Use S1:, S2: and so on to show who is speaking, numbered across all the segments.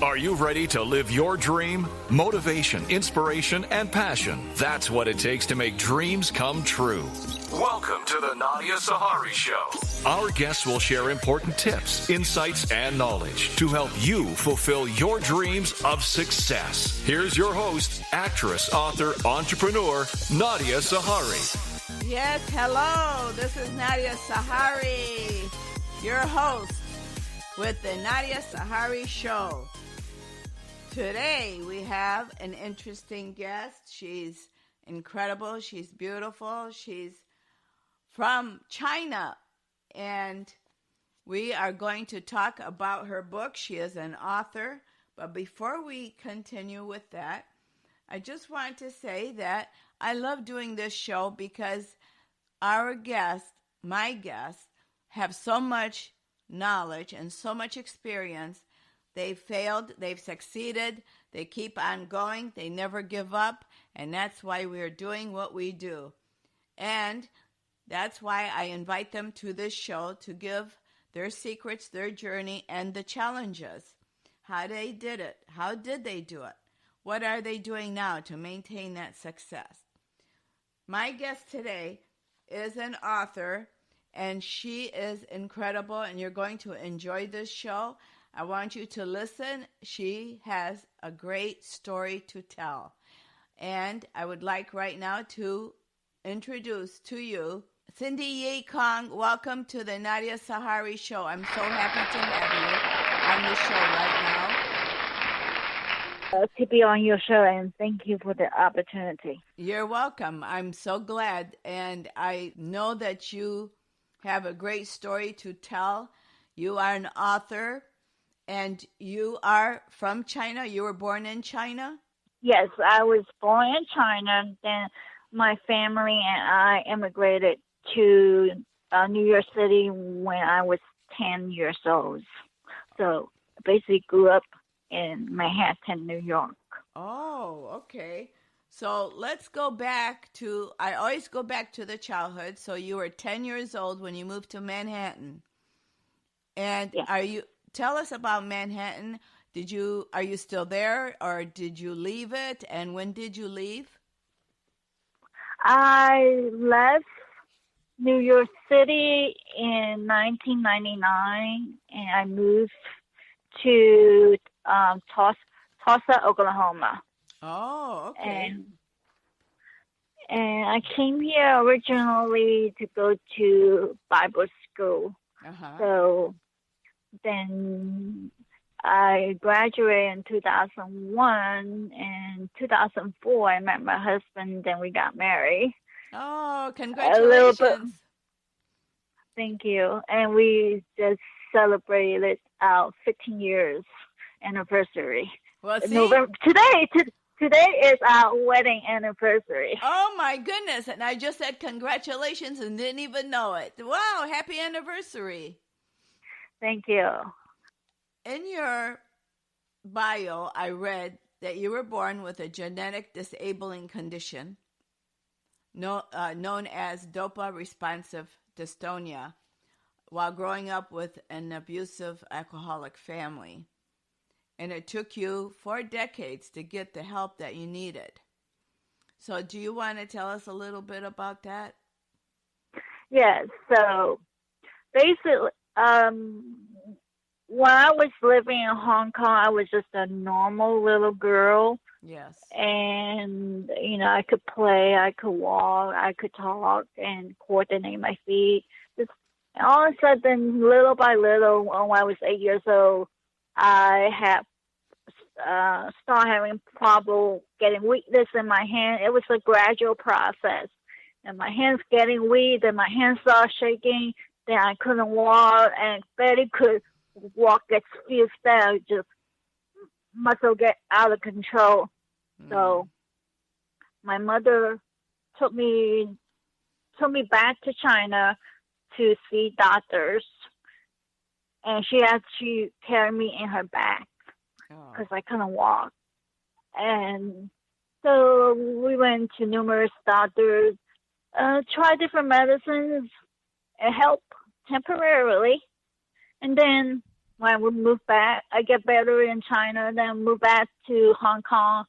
S1: Are you ready to live your dream? Motivation, inspiration, and passion. That's what it takes to make dreams come true. Welcome to the Nadia Sahari Show. Our guests will share important tips, insights, and knowledge to help you fulfill your dreams of success. Here's your host, actress, author, entrepreneur, Nadia Sahari.
S2: Yes, hello. This is Nadia Sahari, your host with the Nadia Sahari Show. Today we have an interesting guest. She's incredible. She's beautiful. She's from China. And we are going to talk about her book. She is an author. But before we continue with that, I just want to say that I love doing this show because our guests, my guests, have so much knowledge and so much experience. They've failed, they've succeeded, they keep on going, they never give up, and that's why we're doing what we do. And that's why I invite them to this show to give their secrets, their journey, and the challenges. How they did it, how did they do it, what are they doing now to maintain that success. My guest today is an author, and she is incredible, and you're going to enjoy this show. I want you to listen. She has a great story to tell. And I would like right now to introduce to you Cindy Yee Kong. Welcome to the Nadia Sahari Show. I'm so happy to have you on the show right now.
S3: To be on your show, and thank you for the opportunity.
S2: You're welcome. I'm so glad. And I know that you have a great story to tell. You are an author. And you are from China? You were born in China?
S3: Yes, I was born in China. Then my family and I immigrated to New York City when I was 10 years old. So basically grew up in Manhattan, New York.
S2: Oh, okay. So let's go back to, I always go back to the childhood. So you were 10 years old when you moved to Manhattan. And
S3: yes.
S2: Tell us about Manhattan. Are you still there, or did you leave it? And when did you leave?
S3: I left New York City in 1999, and I moved to Tulsa, Oklahoma.
S2: Oh, okay.
S3: And I came here originally to go to Bible school.
S2: Uh-huh.
S3: So then I graduated in 2001, and 2004 I met my husband, then we got married.
S2: Oh, congratulations.
S3: Thank you. And we just celebrated our 15 years anniversary.
S2: Well, see?
S3: Today is our wedding anniversary.
S2: Oh, my goodness. And I just said congratulations and didn't even know it. Wow, happy anniversary.
S3: Thank you.
S2: In your bio, I read that you were born with a genetic disabling condition known as dopa-responsive dystonia while growing up with an abusive alcoholic family. And it took you 4 decades to get the help that you needed. So do you want to tell us a little bit about that?
S3: Yes. So basically, when I was living in Hong Kong, I was just a normal little girl.
S2: Yes.
S3: And, I could play, I could walk, I could talk and coordinate my feet. And all of a sudden, little by little, when I was 8 years old, I had started having trouble getting weakness in my hand. It was a gradual process. And my hands getting weak, then my hands started shaking. Then I couldn't walk and barely could walk a few steps, just muscle get out of control. So my mother took me back to China to see doctors, and she had to carry me in her back because I couldn't walk. And so we went to numerous doctors, tried different medicines, and helped temporarily. And then when we moved back, I get better in China, then moved back to Hong Kong.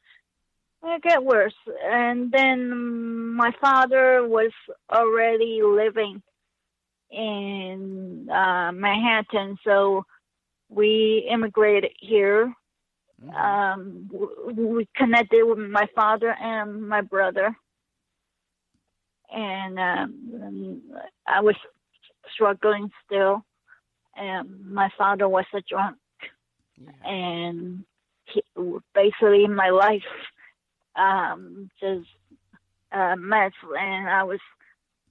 S3: It get worse. And then my father was already living in Manhattan, so we immigrated here. We connected with my father and my brother. And I was struggling still. And my father was a drunk. Yeah. And basically my life just a mess. And I was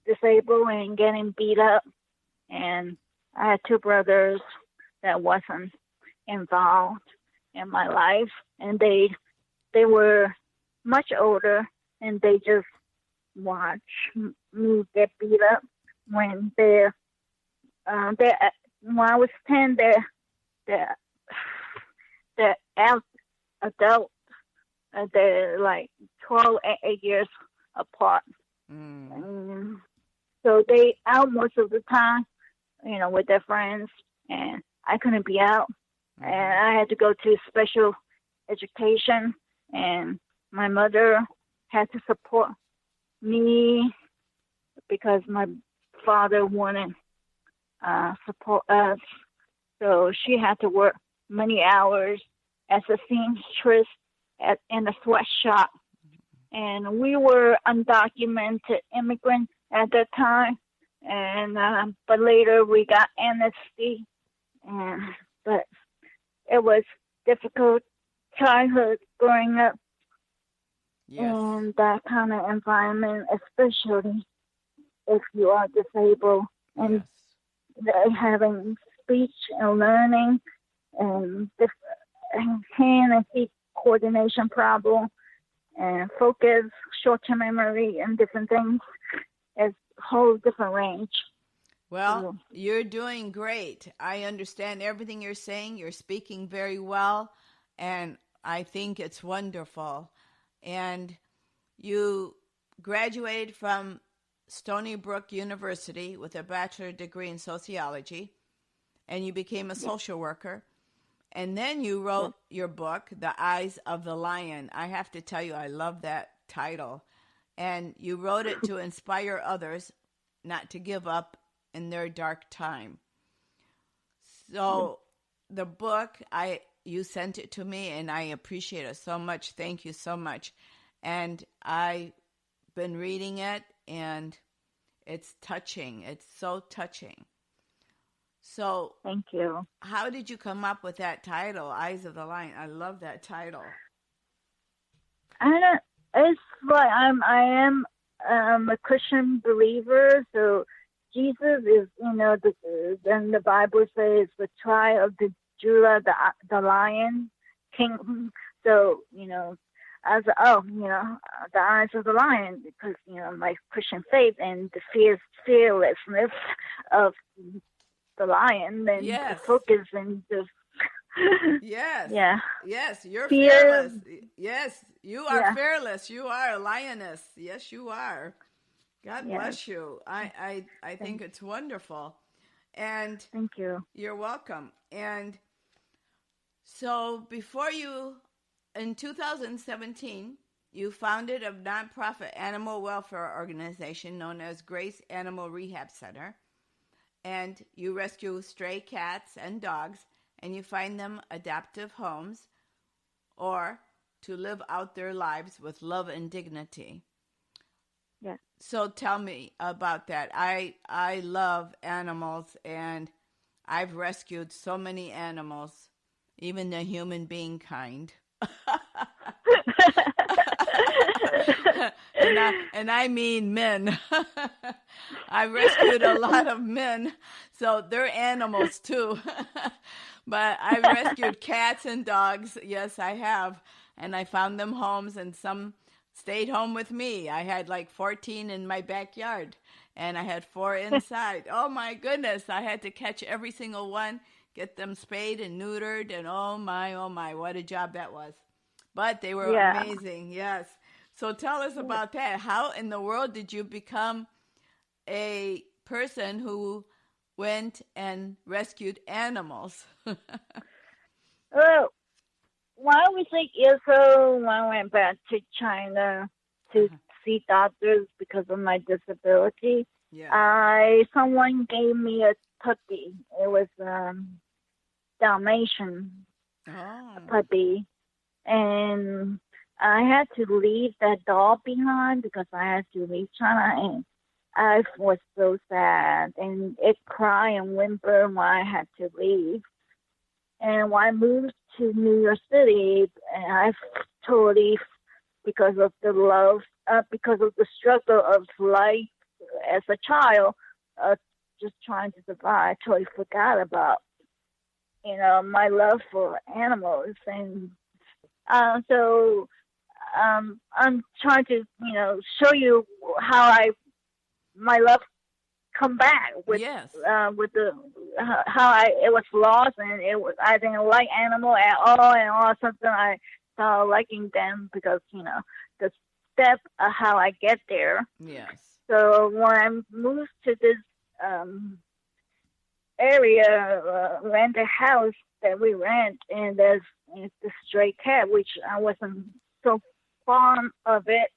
S3: disabled and getting beat up. And I had two brothers that wasn't involved in my life. And they were much older, and they just watched me get beat up when when I was 10, they're adult. They're like 12 and 8 years apart. So they out most of the time, with their friends, and I couldn't be out. And I had to go to special education, and my mother had to support me because my father wouldn't support us. So she had to work many hours as a seamstress in a sweatshop. And we were undocumented immigrants at that time. And but later we got amnesty. But it was difficult childhood growing up in that kind of environment, especially if you are disabled and having speech and learning and hand and feet coordination problem and focus, short-term memory, and different things. It's a whole different range.
S2: Well, you're doing great. I understand everything you're saying. You're speaking very well, and I think it's wonderful. And you graduated from Stony Brook University with a bachelor's degree in sociology, and you became a social worker. And then you wrote your book, The Eyes of the Lion. I have to tell you, I love that title. And you wrote it to inspire others not to give up in their dark time. So the book, you sent it to me, and I appreciate it so much. Thank you so much. And I've been reading it, and it's touching. It's so touching. So
S3: thank you.
S2: How did you come up with that title, Eyes of the Lion? I love that title.
S3: It's like I am a Christian believer, so Jesus is, then the Bible says the tribe of the Judah, the Lion King. So, I was the eyes of the lion, because, my Christian faith and the fearlessness of the lion and the focus and the
S2: Yes, you're fearless. Yes, you are fearless. You are a lioness. Yes, you are. God bless you. I think it's wonderful. And
S3: thank you.
S2: You're welcome. And so in 2017, you founded a nonprofit animal welfare organization known as Grace Animal Rehab Center. And you rescue stray cats and dogs, and you find them adaptive homes or to live out their lives with love and dignity.
S3: Yeah.
S2: So tell me about that. I love animals, and I've rescued so many animals, even the human being kind. and I mean men. I rescued a lot of men, so they're animals too. But I've rescued cats and dogs. Yes, I have. And I found them homes, and some stayed home with me. I had like 14 in my backyard, and I had 4 inside. Oh my goodness, I had to catch every single one, get them spayed and neutered, and oh my, what a job that was. But they were amazing, yes. So tell us about that. How in the world did you become a person who went and rescued animals?
S3: Well, when I was 8 years old, when I went back to China to see doctors because of my disability, someone gave me a puppy. It was Dalmatian puppy, and I had to leave that dog behind because I had to leave China, and I was so sad, and it cried and whimpered when I had to leave. And when I moved to New York City, and I totally, because of the love, because of the struggle of life as a child, just trying to survive, I totally forgot about, my love for animals. And so I'm trying to, show you how my love come back with the how it was lost, and I didn't like animal at all, and all of a sudden I started liking them because the step of how I get there.
S2: Yes.
S3: So when I moved to this area, rented house that we rent, and there's the stray cat, which I wasn't so fond of it,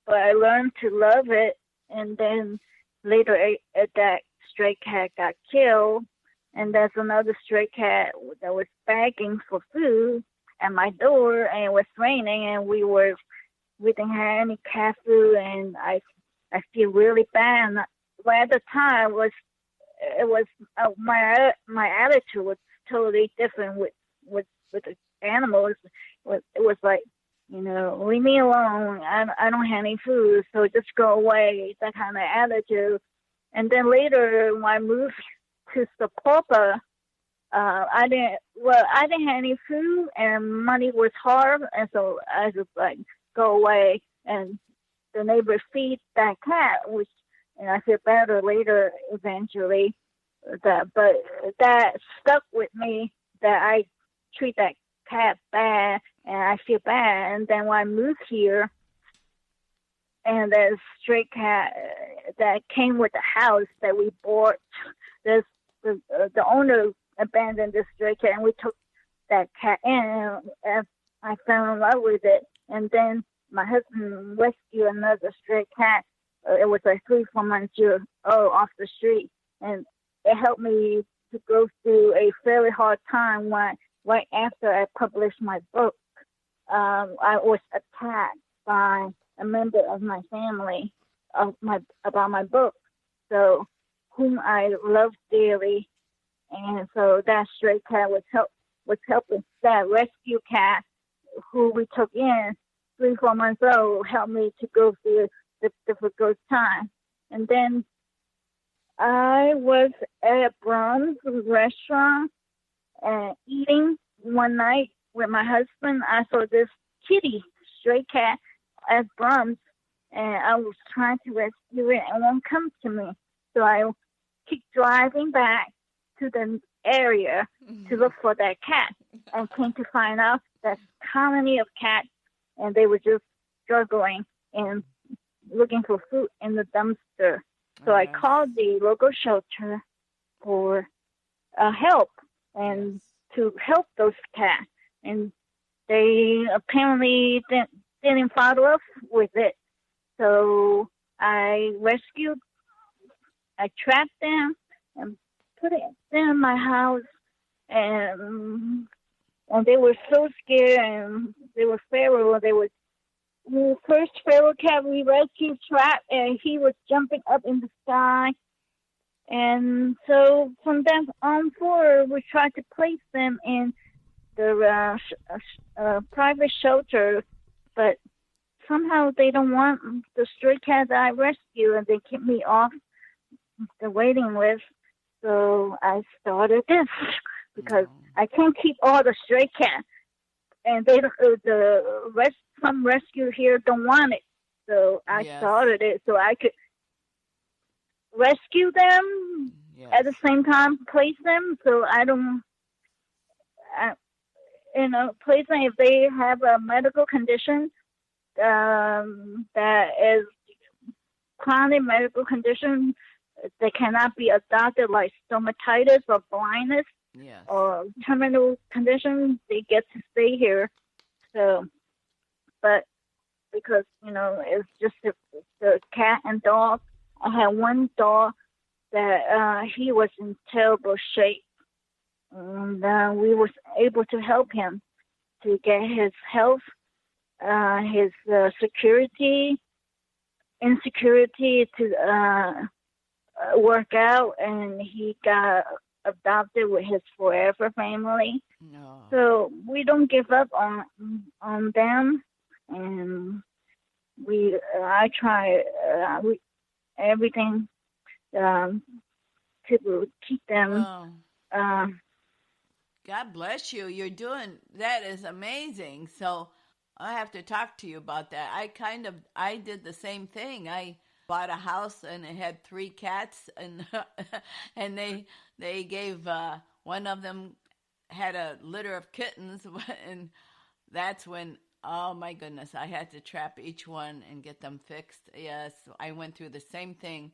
S3: but I learned to love it, and then later that stray cat got killed, and there's another stray cat that was begging for food at my door, and it was raining, and we didn't have any cat food, and I feel really bad. But at the time, my attitude was totally different with the animals. It was like, leave me alone. I don't have any food, so just go away. That kind of attitude. And then later, when I moved to Sapulpa, I didn't have any food, and money was hard, and so I just go away. And the neighbor feed that cat, and I feel better later eventually. But that stuck with me, that I treat that cat bad, and I feel bad. And then when I moved here, and there's stray cat that came with the house that we bought, the owner abandoned the stray cat, and we took that cat in, and I fell in love with it. And then my husband rescued another stray cat. It was 3-4 months old off the street, and it helped me to go through a very hard time right after I published my book. I was attacked by a member of my family about my book, so whom I love dearly, and so that stray cat was helping that rescue cat who we took in 3-4 months old, helped me to go through the difficult time. And then I was at Brahms restaurant eating one night with my husband. I saw this kitty, stray cat, at Brahms, and I was trying to rescue it, and it won't come to me. So I keep driving back to the area to look for that cat, and came to find out that colony of cats, and they were just struggling and looking for food in the dumpster. So I called the local shelter for help and to help those cats, and they apparently didn't follow up with it. So I trapped them and put it in my house, and they were so scared, and they were feral. They were the first feral cat we rescued, trapped, and he was jumping up in the sky. And so from then on forward, we tried to place them in the private shelter, but somehow they don't want the stray cat that I rescued, and they keep me off the waiting list. So I started this because I can't keep all the stray cats, and some rescue here don't want it. So I started it so I could rescue them at the same time, place them. So I don't, place them if they have a medical condition that is chronic medical condition. They cannot be adopted, like stomatitis or blindness or terminal condition. They get to stay here. So, but because, it's just the cat and dog. I had one dog that he was in terrible shape. And we was able to help him to get his health, his insecurity to work out, and he got adopted with his forever family.
S2: No.
S3: So we don't give up on them, and I try everything to keep them.
S2: Wow. God bless you. You're doing that is amazing. So I have to talk to you about that. I did the same thing. I bought a house and it had 3 cats, and and they gave one of them had a litter of kittens, and that's when, oh my goodness, I had to trap each one and get them fixed. Yes, I went through the same thing,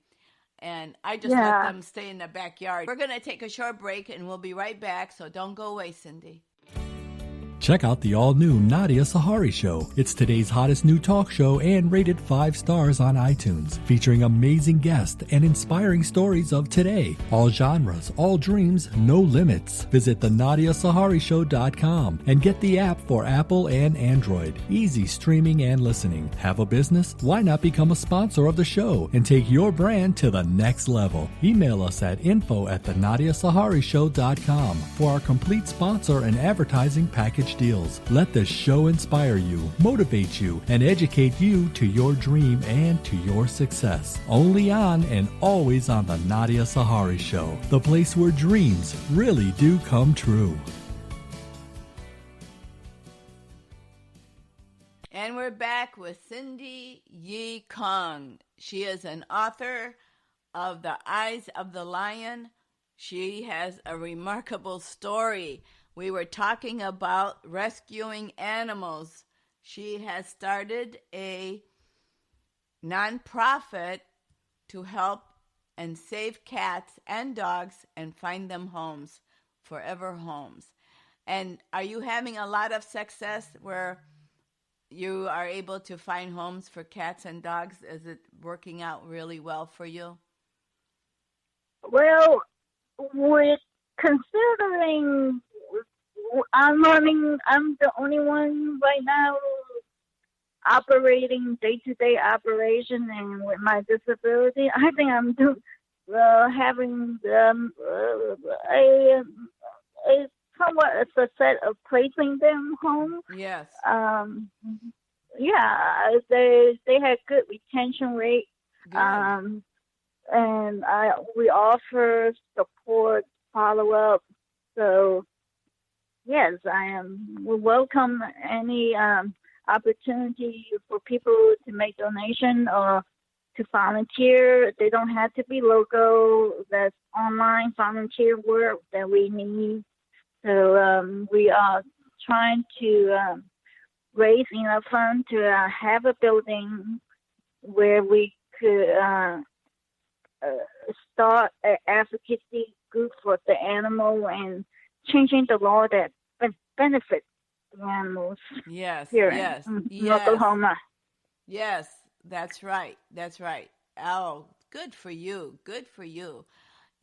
S2: and I just let them stay in the backyard. We're going to take a short break, and we'll be right back, so don't go away, Cindy.
S4: Check out the all-new Nadia Sahari Show. It's today's hottest new talk show and rated 5 stars on iTunes, featuring amazing guests and inspiring stories of today. All genres, all dreams, no limits. Visit thenadiasaharishow.com and get the app for Apple and Android. Easy streaming and listening. Have a business? Why not become a sponsor of the show and take your brand to the next level? Email us at info@thenadiasaharishow.com for our complete sponsor and advertising package deals. Let the show inspire you, motivate you, and educate you to your dream and to your success. Only on and always on the Nadia Sahari Show, the place where dreams really do come true.
S2: And we're back with Cindy Yee Kong. She is an author of The Eyes of the Lion. She has a remarkable story. We were talking about rescuing animals. She has started a nonprofit to help and save cats and dogs and find them homes, forever homes. And are you having a lot of success where you are able to find homes for cats and dogs? Is it working out really well for you?
S3: Well, we're considering, I'm the only one right now operating day-to-day operation, and with my disability, I think I'm having a somewhat a success of placing them home.
S2: Yes.
S3: Yeah, they had good retention rate.
S2: Good.
S3: And we offer support, follow-up. So, yes, we welcome any opportunity for people to make donation or to volunteer. They don't have to be local. That's online volunteer work that we need. So we are trying to raise enough funds to have a building where we could start an advocacy group for the animal and changing the law that benefits the animals.
S2: Yes,
S3: here
S2: yes,
S3: in
S2: yes.
S3: Oklahoma.
S2: Yes, that's right. That's right. Oh, good for you. Good for you.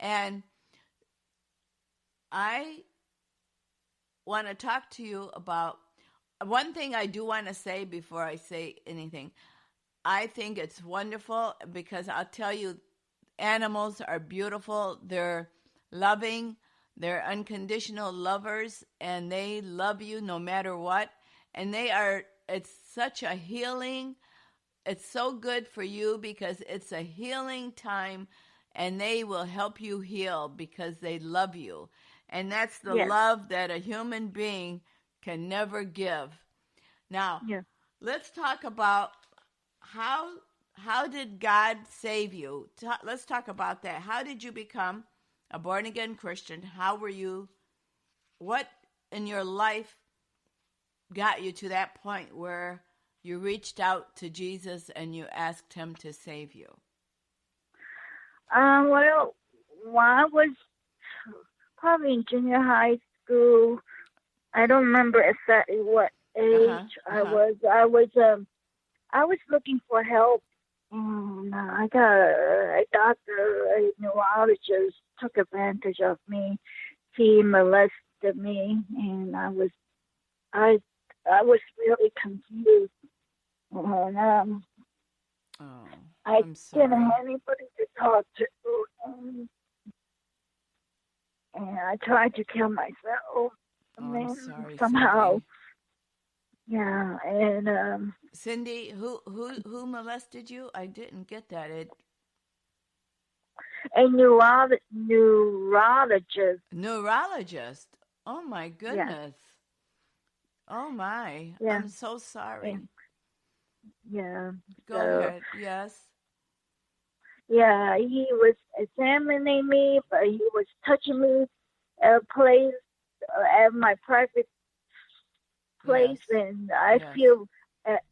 S2: And I want to talk to you about one thing I do want to say before I say anything. I think it's wonderful because I'll tell you, animals are beautiful. They're loving. They're unconditional lovers, and they love you no matter what. And it's such a healing. It's so good for you because it's a healing time, and they will help you heal because they love you. And that's the love that a human being can never give. Now, let's talk about how did God save you? Let's talk about that. How did you become a born-again Christian? How were you? What in your life got you to that point where you reached out to Jesus and you asked him to save you?
S3: Well, when I was probably in junior high school, I don't remember exactly what age I was looking for help, and I got a doctor, a neurologist, took advantage of me. He molested me, and I was really confused, and
S2: Oh,
S3: I
S2: I'm
S3: didn't
S2: sorry.
S3: have anybody to talk to, and I tried to kill myself,
S2: Oh,
S3: and
S2: I'm
S3: then
S2: sorry,
S3: somehow,
S2: Cindy.
S3: yeah, and
S2: Cindy, who molested you? I didn't get that.
S3: a neurologist,
S2: Neurologist. Oh my
S3: yes,
S2: goodness. Oh my.
S3: yeah,
S2: I'm so sorry.
S3: and yeah,
S2: Go
S3: so
S2: ahead. Yes.
S3: yeah, he was examining me, but he was touching me at a place, at my private place,
S2: Yes.
S3: and
S2: Yes.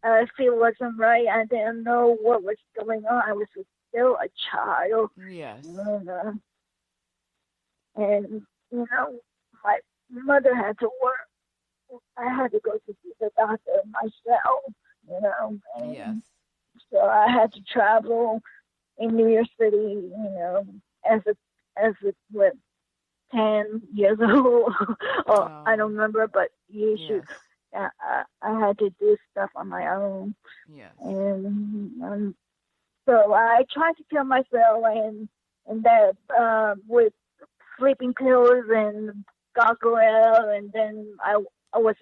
S3: I feel wasn't right. I didn't know what was going on. I was still a child,
S2: Yes.
S3: and my mother had to work. I had to go to see the doctor myself,
S2: Yes.
S3: and so I had to travel in New York City, as with 10 years old, or I
S2: Oh.
S3: don't remember, but you should.
S2: Yes.
S3: I had to do stuff on my own,
S2: Yes.
S3: and so I tried to kill myself, and that with sleeping pills and gargoyle, and then I was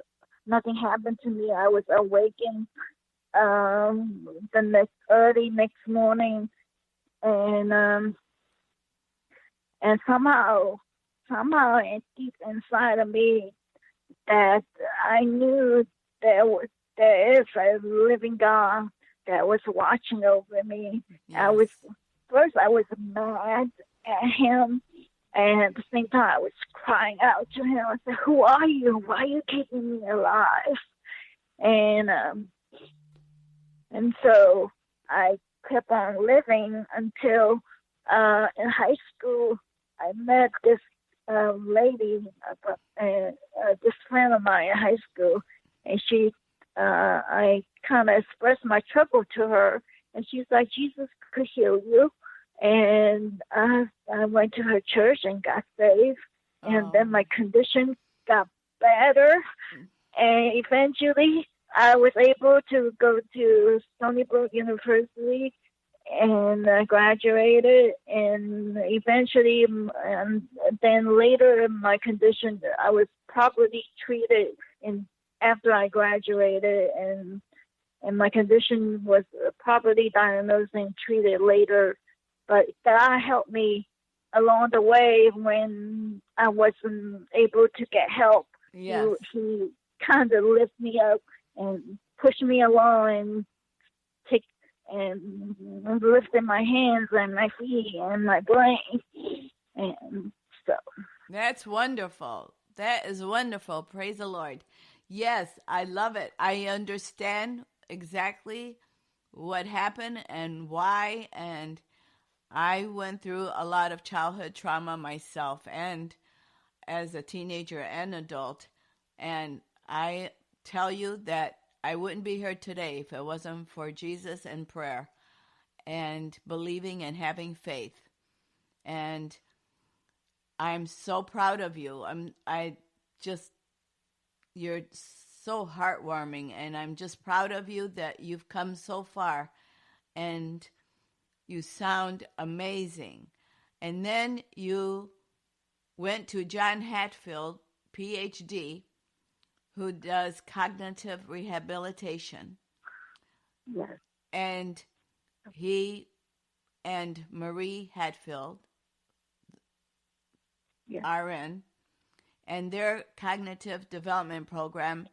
S3: nothing happened to me. I was awakened the next morning, and somehow deep inside of me that I knew there is a living God that was watching over me.
S2: Yes.
S3: I was mad at him, and at the same time I was crying out to him. I said, "Who are you? Why are you keeping me alive?" And so I kept on living until in high school I met this lady, this friend of mine in high school, and I kind of expressed my trouble to her, and she's like, Jesus could heal you. And I went to her church and got saved, and then
S2: Oh.
S3: my condition got better, and eventually I was able to go to Stony Brook University and graduated, and eventually, then later, my condition, I was properly treated after I graduated, and my condition was properly diagnosed and treated later. But God helped me along the way when I wasn't able to get help.
S2: Yes.
S3: He kind of lifted me up and pushed me along and lifted my hands and my feet and my brain. And so.
S2: That's wonderful. That is wonderful. Praise the Lord. Yes, I love it. I understand exactly what happened and why. And I went through a lot of childhood trauma myself, and as a teenager and adult. And I tell you that I wouldn't be here today if it wasn't for Jesus and prayer and believing and having faith. And I'm so proud of you. You're so heartwarming, and I'm just proud of you that you've come so far, and you sound amazing. And then you went to John Hatfield, PhD, who does cognitive rehabilitation.
S3: Yes.
S2: And he and Marie Hatfield,
S3: Yes.
S2: RN, and their cognitive development program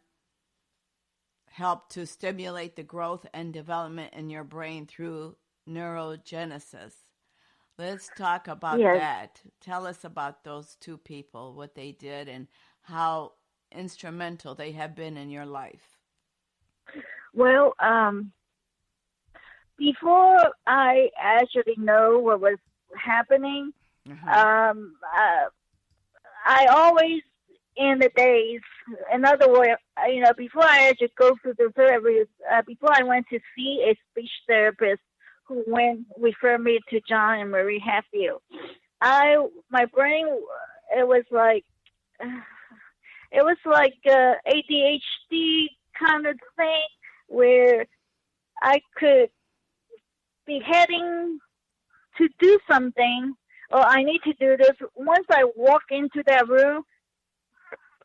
S2: helped to stimulate the growth and development in your brain through neurogenesis. Let's talk about that. Tell us about those two people, what they did, and how instrumental they have been in your life.
S3: Well, before I actually know what was happening.
S2: Uh-huh.
S3: I always, in the days, in other words, before I had to go through the therapy, before I went to see a speech therapist who referred me to John and Marie Hatfield, my brain, it was like, ADHD kind of thing where I could be heading to do something, or I need to do this. Once I walk into that room,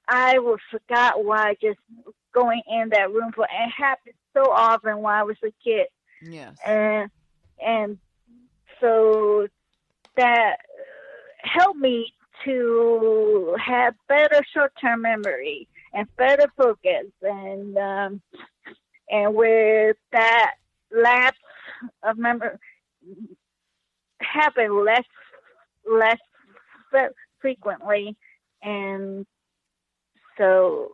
S3: I will forgot why I just going in that room for. It happened so often when I was a kid.
S2: Yes.
S3: And so that helped me to have better short-term memory and better focus, and where that lapse of memory happen less frequently. And so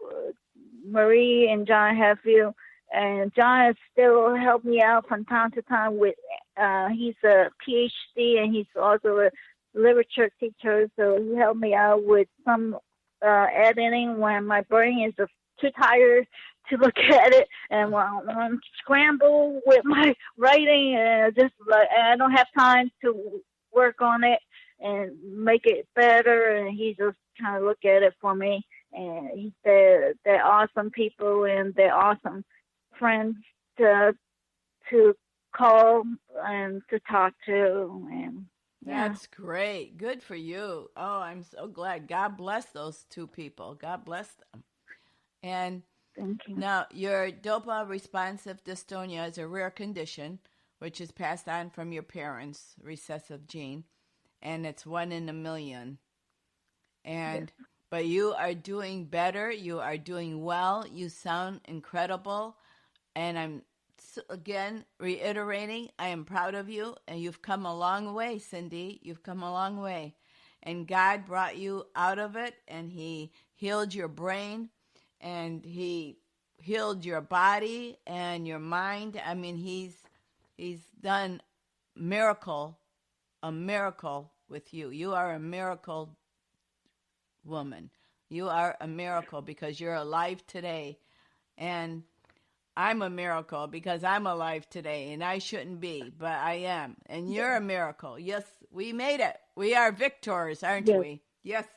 S3: Marie and John Hatfield, and John has still helped me out from time to time with, he's a PhD and he's also a literature teacher, so he helped me out with some editing when my brain is too tired to look at it, and when I'm scrambled with my writing, and I don't have time to work on it and make it better, and he just kind of look at it for me. And they're awesome people, and they're awesome friends to call and to talk to. And yeah.
S2: That's great. Good for you. Oh, I'm so glad. God bless those two people. God bless them. And
S3: Thank you.
S2: now, your dopa-responsive dystonia is a rare condition which is passed on from your parents' recessive gene, and it's 1 in a million. And
S3: Yes.
S2: But you are doing better. You are doing well. You sound incredible. And I'm, again, reiterating, I am proud of you. And you've come a long way, Cindy. You've come a long way. And God brought you out of it. And he healed your brain. And he healed your body and your mind. I mean, he's done a miracle with you. You are a miracle woman. You are a miracle because you're alive today. And I'm a miracle because I'm alive today, and I shouldn't be, but I am. And you're a miracle. Yes, we made it. We are victors, aren't
S3: Yes.
S2: we? Yes,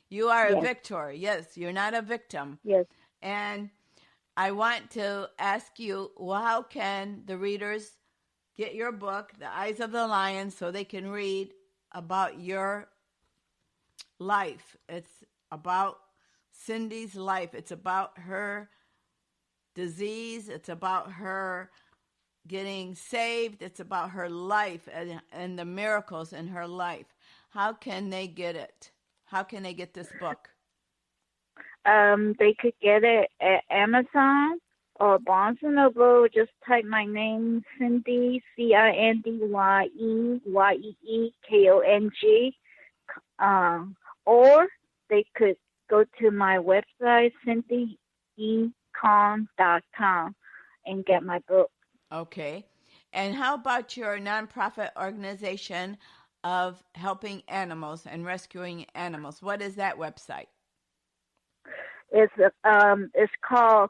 S2: you are a
S3: Yes.
S2: victor. Yes, you're not a victim.
S3: Yes.
S2: And I want to ask you, well, how can the readers get your book, The Eyes of the Lion, so they can read about your life? It's about Cindy's life. It's about her disease. It's about her getting saved. It's about her life and the miracles in her life. How can they get it? How can they get this book?
S3: They could get it at Amazon or Barnes & Noble. Just type my name, Cindy, CindyYeekong. Or they could go to my website, CindyYeekong.com, and get my book.
S2: Okay. And how about your nonprofit organization of helping animals and rescuing animals? What is that website?
S3: It's called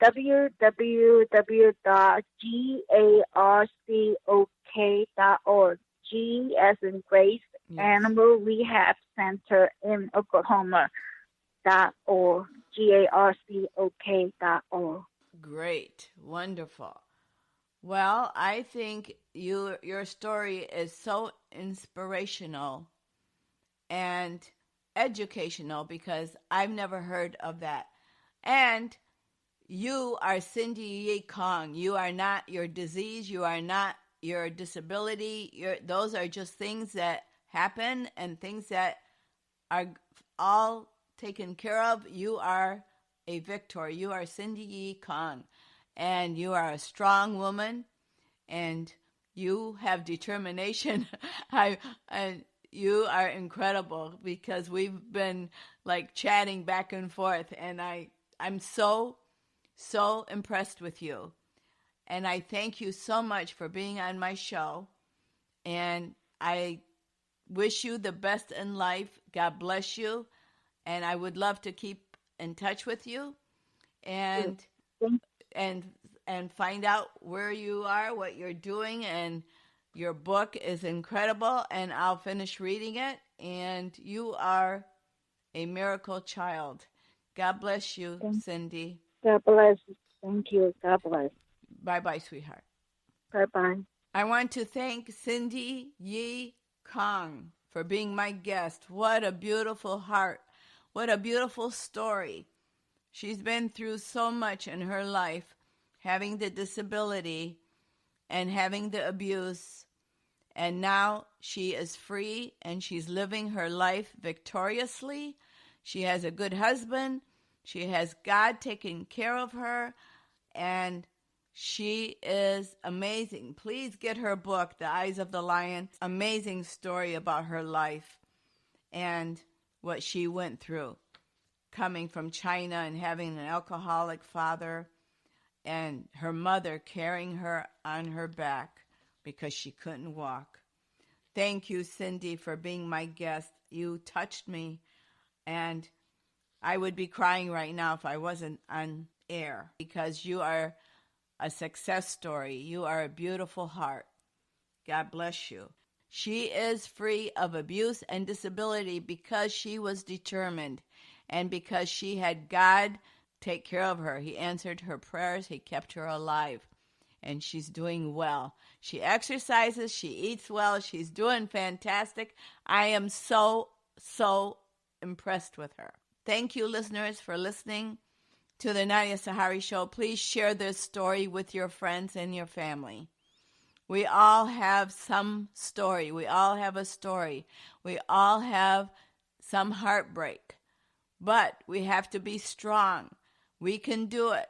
S3: www.garcok.org. G as in Grace,
S2: Yes.
S3: Animal Rehab Center in Oklahoma.org. GARCOK.org.
S2: Great. Wonderful. Well, I think your story is so inspirational and educational because I've never heard of that. And you are Cindy Yee Kong. You are not your disease. You are not your disability. Those are just things that happen and things that are all taken care of. You are a victor. You are Cindy Yee Kong. And you are a strong woman. And you have determination. And you are incredible because we've been like chatting back and forth. And I'm so impressed with you. And I thank you so much for being on my show. And I wish you the best in life. God bless you. And I would love to keep in touch with you and find out where you are, what you're doing. And your book is incredible, and I'll finish reading it. And you are a miracle child. God bless you, Cindy.
S3: God bless. Thank you. God bless.
S2: Bye-bye, sweetheart.
S3: Bye-bye.
S2: I want to thank Cindy Yee Kong for being my guest. What a beautiful heart. What a beautiful story. She's been through so much in her life, having the disability and having the abuse. And now she is free and she's living her life victoriously. She has a good husband. She has God taking care of her. And she is amazing. Please get her book, The Eyes of the Lion. Amazing story about her life and what she went through, coming from China and having an alcoholic father and her mother carrying her on her back because she couldn't walk. Thank you, Cindy, for being my guest. You touched me, and I would be crying right now if I wasn't on air, because you are a success story. You are a beautiful heart. God bless you. She is free of abuse and disability because she was determined and because she had God take care of her. He answered her prayers. He kept her alive, and she's doing well. She exercises. She eats well. She's doing fantastic. I am so impressed with her. Thank you, listeners, for listening to the Nadia Sahari Show. Please share this story with your friends and your family. We all have some story. We all have a story. We all have some heartbreak. But we have to be strong. We can do it.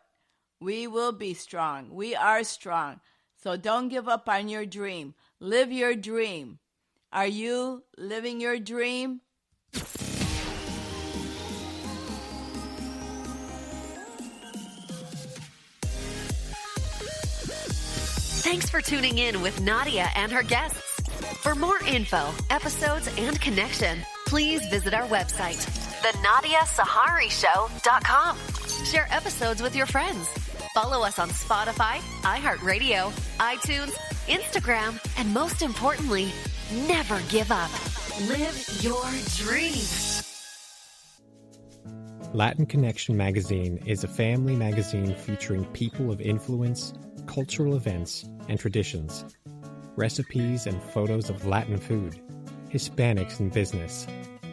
S2: We will be strong. We are strong. So don't give up on your dream. Live your dream. Are you living your dream?
S5: Thanks for tuning in with Nadia and her guests. For more info, episodes, and connection, please visit our website, thenadiasaharishow.com. Share episodes with your friends. Follow us on Spotify, iHeartRadio, iTunes, Instagram, and most importantly, never give up. Live your dream.
S6: Latin Connection magazine is a family magazine featuring people of influence, cultural events, and traditions, recipes and photos of Latin food, Hispanics in business.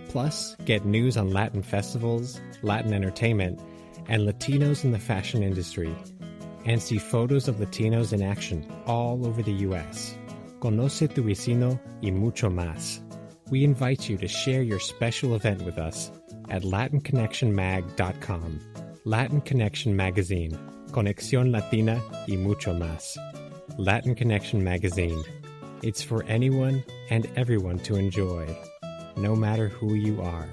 S6: Plus, get news on Latin festivals, Latin entertainment, and Latinos in the fashion industry, and see photos of Latinos in action all over the U.S. Conoce tu vecino y mucho más. We invite you to share your special event with us at LatinConnectionMag.com. Latin Connection Magazine. Conexión Latina y mucho más. Latin Connection Magazine. It's for anyone and everyone to enjoy, no matter who you are.